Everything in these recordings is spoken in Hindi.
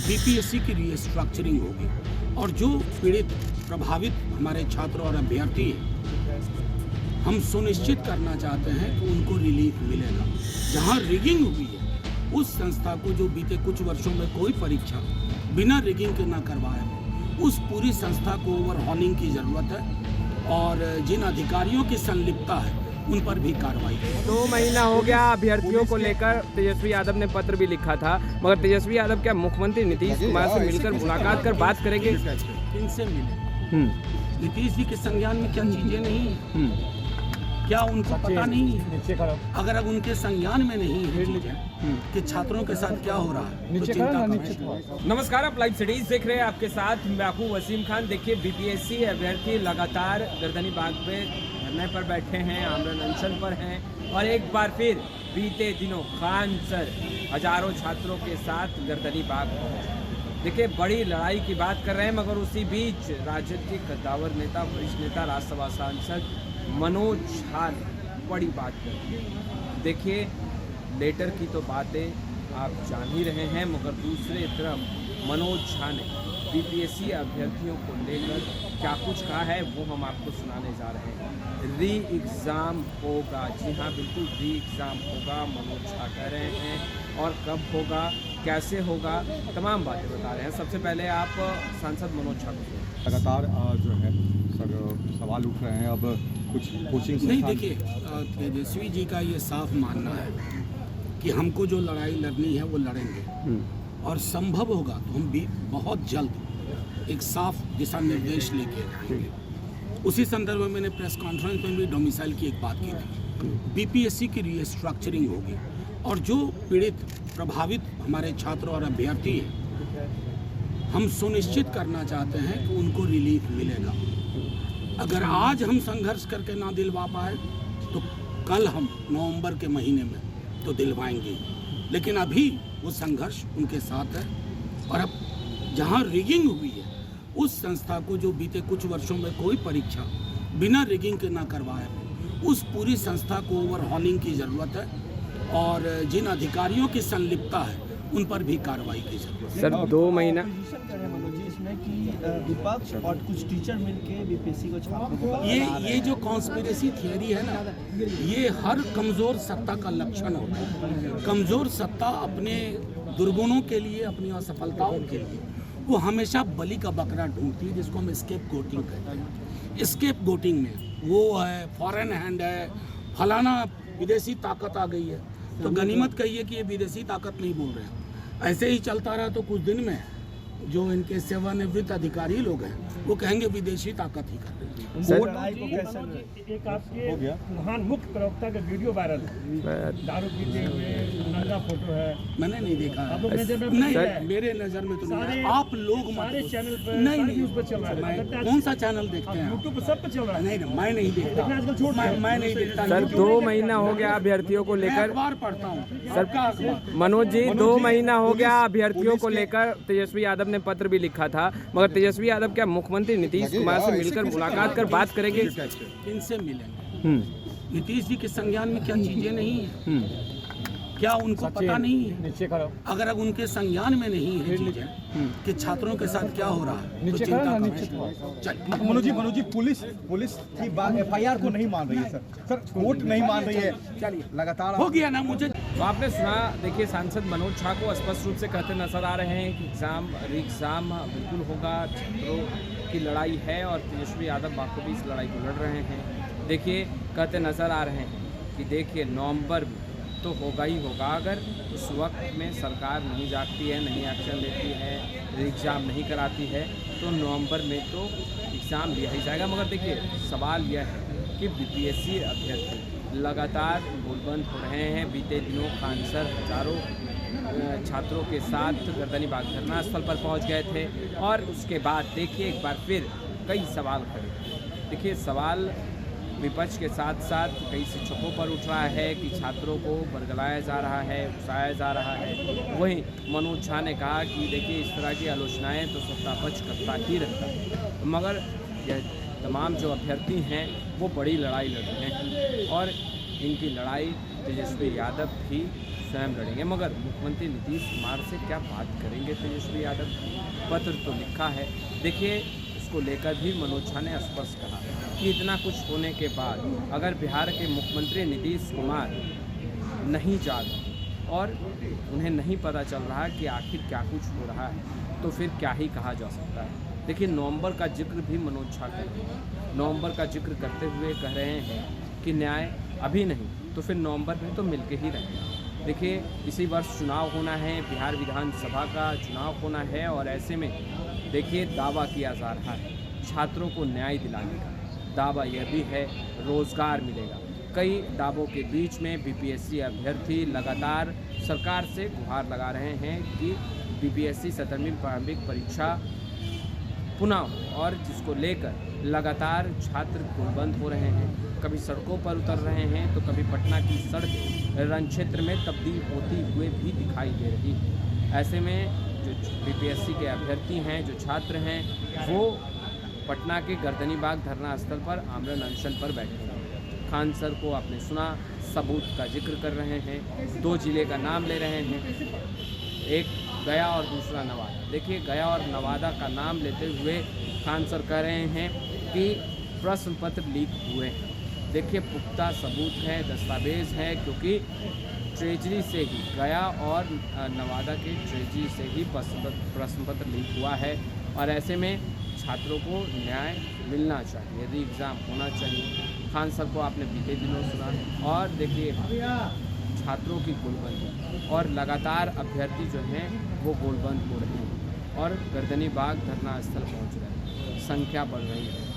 बीपीएससी की रीस्ट्रक्चरिंग होगी और जो पीड़ित प्रभावित हमारे छात्र और अभ्यर्थी हैं, हम सुनिश्चित करना चाहते हैं कि उनको रिलीफ मिलेगा। जहां रिगिंग हुई है उस संस्था को, जो बीते कुछ वर्षों में कोई परीक्षा बिना रिगिंग के ना करवाया, उस पूरी संस्था को ओवरहॉलिंग की ज़रूरत है और जिन अधिकारियों की संलिप्तता है उन पर भी कार्रवाई की। 2 महीना हो गया अभ्यर्थियों को लेकर तेजस्वी यादव ने पत्र भी लिखा था, मगर तेजस्वी यादव क्या मुख्यमंत्री नीतीश कुमार से मिलकर मुलाकात कर बात करेंगे? इनसे मिले। नीतीश जी के संज्ञान में क्या चीजें नहीं है? क्या उनको पता नहीं है? अगर अब उनके संज्ञान में नहीं है कि छात्रों के साथ क्या हो रहा है तो चिंता करें। नमस्कार, आप लाइव सिटीज देख रहे हैं, आपके साथ मैं हूं वसीम खान। देखिए, बीपीएससी अभ्यर्थी लगातार गर्दनी बाग पे धरने पर बैठे हैं, आमरण अनशन पर हैं और एक बार फिर बीते दिनों खान सर हजारों छात्रों के साथ गर्दनी बाग पर हैं। देखिए, बड़ी लड़ाई की बात कर रहे हैं, मगर उसी बीच राजनीतिक कद्दावर नेता, वरिष्ठ नेता, राज्यसभा सांसद मनोज झा ने बड़ी बात कर। देखिए, लेटर की तो बातें आप जान ही रहे हैं, मगर दूसरे तरफ मनोज झा ने बीपीएससी अभ्यर्थियों को लेकर क्या कुछ कहा है वो हम आपको सुनाने जा रहे हैं। री एग्ज़ाम होगा, जी हाँ बिल्कुल री एग्ज़ाम होगा, मनोज झा कह रहे हैं। और कब होगा, कैसे होगा, तमाम बातें बता रहे हैं। सबसे पहले आप सांसद मनोज झा को लगातार जो है सर सवाल उठ रहे हैं, अब कुछ कोचिंग नहीं। देखिए, तेजस्वी जी का ये साफ मानना है कि हमको जो लड़ाई लड़नी है वो लड़ेंगे और संभव होगा तो हम भी बहुत जल्द एक साफ दिशा निर्देश लेके आएंगे। उसी संदर्भ में मैंने प्रेस कॉन्फ्रेंस में भी डोमिसाइल की एक बात की थी। बीपीएससी की रीस्ट्रक्चरिंग होगी और जो पीड़ित प्रभावित हमारे छात्र और अभ्यर्थी हैं, हम सुनिश्चित करना चाहते हैं कि उनको रिलीफ मिलेगा। अगर आज हम संघर्ष करके ना दिलवा पाए तो कल हम नवंबर के महीने में तो दिलवाएंगे, लेकिन अभी वो संघर्ष उनके साथ है। और अब जहां रिगिंग हुई है उस संस्था को, जो बीते कुछ वर्षों में कोई परीक्षा बिना रिगिंग के ना करवाया, उस पूरी संस्था को ओवरहॉलिंग की ज़रूरत है और जिन अधिकारियों की संलिप्तता है उन पर भी कार्रवाई की जरूरत है। सर 2 महीना इसमें कि विपक्ष और कुछ टीचर मिलके बीपीएससी को छापने, ये जो कॉन्स्पिरेसी थियरी है ना, ये हर कमज़ोर सत्ता का लक्षण होता है। कमज़ोर सत्ता अपने दुर्गुणों के लिए, अपनी असफलताओं के लिए वो हमेशा बलि का बकरा ढूंढती है, जिसको हम स्केप गोटिंग कहते हैं। स्केप गोटिंग में वो है फॉरेन हैंड है, फलाना विदेशी ताकत आ गई है, तो गनीमत कहिए कि ये विदेशी ताकत नहीं बोल रहे हैं। ऐसे ही चलता रहा तो कुछ दिन में जो इनके सेवानिवृत्त अधिकारी लोग हैं वो कहेंगे विदेशी ताकत ही कर रही है। एक आपके महान मुख्य प्रवक्ता का वीडियो वायरल है, दारू पीते हुए नंगा फोटो है, मैंने नहीं देखा है। नहीं, मेरे नज़र में तो नहीं। आप लोग सारे चैनल पर नहीं उस पर चल रहा है। कौन सा चैनल देखते हैं? यूट्यूब पर सब पे चल रहा है। नहीं, मैं नहीं देखता, मैं नहीं देखता। सर 2 महीना हो गया अभ्यर्थियों को लेकर, अखबार पढ़ता हूँ सर मनोज जी 2 महीना हो गया अभ्यर्थियों को लेकर तेजस्वी यादव ने पत्र भी लिखा था, मगर तेजस्वी यादव क्या मुख्यमंत्री नीतीश कुमार से मिलकर मुलाकात कर बात करेंगे? इनसे मिलेंगे। नीतीश जी के संज्ञान में क्या चीजें नहीं है? क्या उनको पता नहीं है? अगर अब उनके संज्ञान में नहीं है चीजें कि छात्रों के साथ क्या हो रहा है तो चिंता करें। मनोज जी पुलिस की बात एफआईआर को नहीं मान रही है सर कोर्ट नहीं मान रही है। चलिए, लगातार हो गया ना मुझे। तो आपने सुना। देखिए, सांसद मनोज झा को स्पष्ट रूप से कहते नजर आ रहे हैं कि एग्जाम बिल्कुल होगा, छात्रों की लड़ाई है और तेजस्वी यादव बाखूबी इस लड़ाई को लड़ रहे हैं। देखिए, कहते नजर आ रहे हैं कि देखिए नवंबर में तो होगा ही होगा, अगर उस वक्त में सरकार नहीं जागती है, नहीं एक्शन लेती है, एग्ज़ाम नहीं कराती है तो नवंबर में तो एग्ज़ाम लिया ही जाएगा। मगर देखिए, सवाल यह है कि बीपीएससी अभ्यर्थी लगातार बोलबंद हो रहे हैं। बीते दिनों खान सर हजारों छात्रों के साथ गर्दनी बाग धरना स्थल पर पहुंच गए थे और उसके बाद देखिए एक बार फिर कई सवाल खड़े। देखिए, सवाल विपक्ष के साथ साथ कई शिक्षकों पर उठ रहा है कि छात्रों को बरगलाया जा रहा है, उकसाया जा रहा है। वहीं मनोज झा ने कहा कि देखिए, इस तरह की आलोचनाएं तो सत्ता पक्ष करता ही रहता है, मगर यह तमाम जो अभ्यर्थी हैं वो बड़ी लड़ाई लड़ रहे हैं और इनकी लड़ाई तेजस्वी यादव भी स्वयं लड़ेंगे। मगर मुख्यमंत्री नीतीश कुमार से क्या बात करेंगे तेजस्वी यादव? पत्र तो लिखा है। देखिए, इसको लेकर भी मनोज झा ने स्पष्ट कहा कि इतना कुछ होने के बाद अगर बिहार के मुख्यमंत्री नीतीश कुमार नहीं जाग और उन्हें नहीं पता चल रहा कि आखिर क्या कुछ हो रहा है तो फिर क्या ही कहा जा सकता है। देखिए, नवंबर का जिक्र भी मनोज झा कर रहे हैं। नवंबर का जिक्र करते हुए कह रहे हैं कि न्याय अभी नहीं तो फिर नवंबर में तो मिल के ही रहेंगे। देखिए, इसी वर्ष चुनाव होना है, बिहार विधानसभा का चुनाव होना है और ऐसे में देखिए दावा किया जा रहा है छात्रों को न्याय दिलाने का। दावा यह भी है रोजगार मिलेगा। कई दावों के बीच में बीपीएससी अभ्यर्थी लगातार सरकार से गुहार लगा रहे हैं कि बीपीएससी 17वीं प्रारंभिक परीक्षा पुनः हो और जिसको लेकर लगातार छात्र गुलबंद हो रहे हैं। कभी सड़कों पर उतर रहे हैं तो कभी पटना की सड़क रण क्षेत्र में तब्दील होती हुए भी दिखाई दे रही है। ऐसे में जो बीपीएससी के अभ्यर्थी हैं, जो छात्र हैं, वो पटना के गर्दनीबाग धरना स्थल पर आमरण अनशन पर बैठे हैं। खान सर को आपने सुना, सबूत का जिक्र कर रहे हैं, 2 जिले का नाम ले रहे हैं, एक गया और दूसरा नवादा। देखिए, गया और नवादा का नाम लेते हुए खान सर कह रहे हैं कि प्रश्न पत्र लीक हुए हैं। देखिए, पुख्ता सबूत है, दस्तावेज है, क्योंकि ट्रेजरी से ही गया और नवादा के ट्रेजरी से ही प्रश्न पत्र लीक हुआ है और ऐसे में छात्रों को न्याय मिलना चाहिए, री एग्ज़ाम होना चाहिए। खान सर को आपने बीते दिनों सुना और देखिए छात्रों की गोलबंदी और लगातार अभ्यर्थी जो हैं वो गोलबंद हो रहे हैं और गर्दनीबाग धरना स्थल पहुंच रहे हैं, संख्या बढ़ रही है।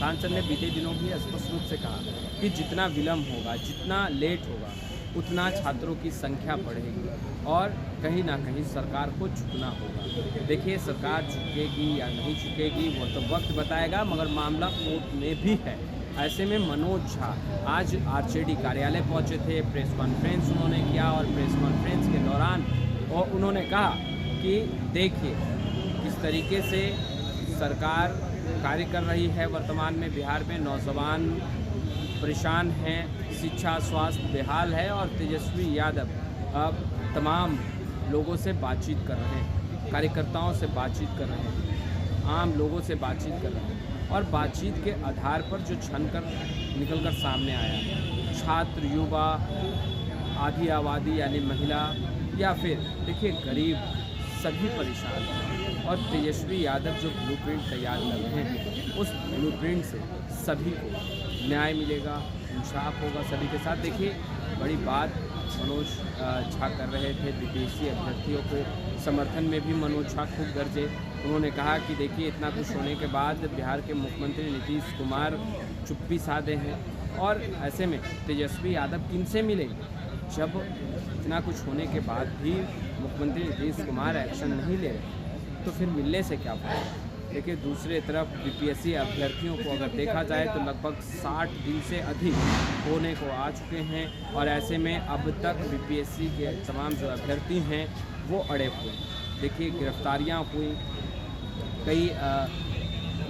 खान सर ने बीते दिनों भी स्पष्ट रूप से कहा कि जितना विलम्ब होगा, जितना लेट होगा, उतना छात्रों की संख्या बढ़ेगी और कहीं ना कहीं सरकार को झुकना होगा। देखिए, सरकार झुकेगी या नहीं झुकेगी वो तो वक्त बताएगा, मगर मामला कोर्ट में भी है। ऐसे में मनोज झा आज आरजेडी कार्यालय पहुंचे थे, प्रेस कॉन्फ्रेंस उन्होंने किया और प्रेस कॉन्फ्रेंस के दौरान उन्होंने कहा कि देखिए किस तरीके से सरकार कार्य कर रही है। वर्तमान में बिहार में नौजवान परेशान हैं, शिक्षा स्वास्थ्य बेहाल है और तेजस्वी यादव अब तमाम लोगों से बातचीत कर रहे हैं, कार्यकर्ताओं से बातचीत कर रहे हैं, आम लोगों से बातचीत कर रहे हैं और बातचीत के आधार पर जो छनकर निकलकर सामने आया, छात्र, युवा, आधी आबादी यानी महिला या फिर देखिए गरीब, सभी परेशान हैं और तेजस्वी यादव जो ब्लूप्रिंट तैयार कर रहे हैं उस ब्लूप्रिंट से सभी को न्याय मिलेगा, इंसाफ होगा सभी के साथ। देखिए, बड़ी बात मनोज झा कर रहे थे, बीपीएससी अभ्यर्थियों को समर्थन में भी मनोज झा खूब गरजे। उन्होंने कहा कि देखिए इतना कुछ होने के बाद बिहार के मुख्यमंत्री नीतीश कुमार चुप्पी साधे हैं और ऐसे में तेजस्वी यादव किनसे मिलेंगे जब इतना कुछ होने के बाद भी मुख्यमंत्री नीतीश कुमार एक्शन नहीं ले रहे तो फिर मिलने से क्या फायदा। देखिए, दूसरे तरफ बीपीएससी अभ्यर्थियों को अगर देखा जाए तो लगभग 60 दिन से अधिक होने को आ चुके हैं और ऐसे में अब तक बीपीएससी के तमाम जो अभ्यर्थी हैं वो अड़े हुए हैं। देखिए, गिरफ्तारियां हुई, कई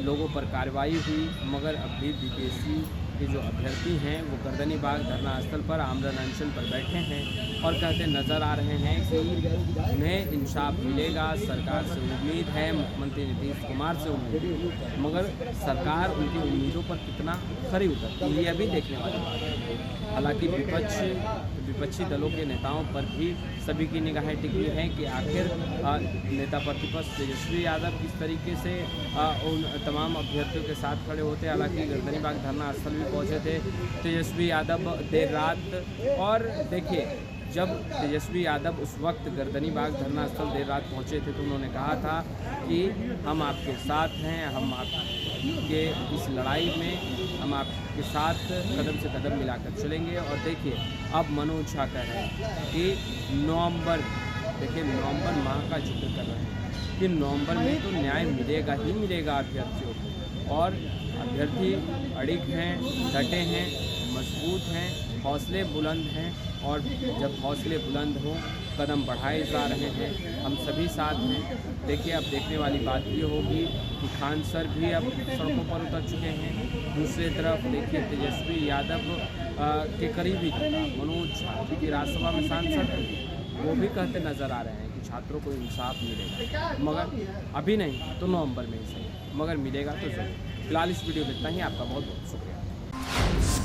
लोगों पर कार्रवाई हुई, मगर अब भी बीपीएससी के जो अभ्यर्थी हैं वो गर्दनीबाग धरना स्थल पर आमरण अनशन पर बैठे हैं और कहते नज़र आ रहे हैं कि उन्हें इंसाफ मिलेगा। सरकार से उम्मीद है, मुख्यमंत्री नीतीश कुमार से उम्मीद है, मगर सरकार उनकी उम्मीदों पर कितना खरी उतरती है ये अभी देखने वाली बात है। हालांकि विपक्षी दलों के नेताओं पर भी सभी की निगाहें टिकी हैं कि आखिर नेता प्रतिपक्ष तेजस्वी यादव किस तरीके से उन तमाम अभ्यर्थियों के साथ खड़े होते। हालांकि गर्दनीबाग धरना स्थल में पहुंचे थे तेजस्वी यादव देर रात और देखिए जब तेजस्वी यादव उस वक्त गर्दनीबाग धरना स्थल देर रात पहुंचे थे तो उन्होंने कहा था कि हम आपके साथ हैं, हम आपके इस लड़ाई में हम आपके साथ कदम से कदम मिलाकर चलेंगे। और देखिए, अब मनोज झा कह रहे हैं कि नवंबर माह का जिक्र कर रहे हैं कि नवंबर में तो न्याय मिलेगा ही मिलेगा अभ्यर्थियों को और अभ्यर्थी अड़िग हैं, डटे हैं, मजबूत हैं, हौसले बुलंद हैं और जब हौसले बुलंद हों कदम बढ़ाए जा रहे हैं, हम सभी साथ हैं। देखिए, अब देखने वाली बात ये होगी कि खान सर भी अब सड़कों पर उतर चुके हैं। दूसरी तरफ देखिए तेजस्वी यादव के करीबी नेता मनोज झा जो कि राज्यसभा में सांसद हैं, वो भी कहते नज़र आ रहे हैं कि छात्रों को इंसाफ मिलेगा, मगर अभी नहीं तो नवंबर में ही सही, मगर मिलेगा तो जरूर। फिलहाल इस वीडियो में इतना ही। आपका बहुत बहुत शुक्रिया।